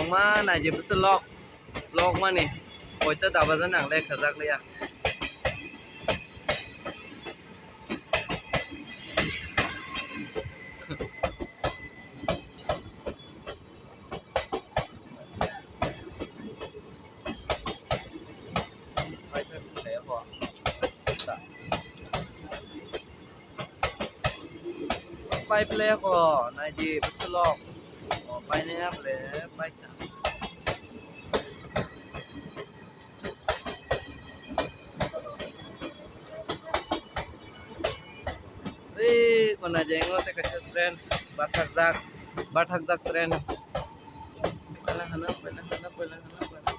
ma này chỉ biết lọc lọc mà nè ôi tớ tạo vào dân nặng đây khả giác đây à phải thật sự đẹp hả phải play ko này chỉ biết lọc phải nè play phải कोणा जेंगोते कशा train बाथक जाक train पहिला हना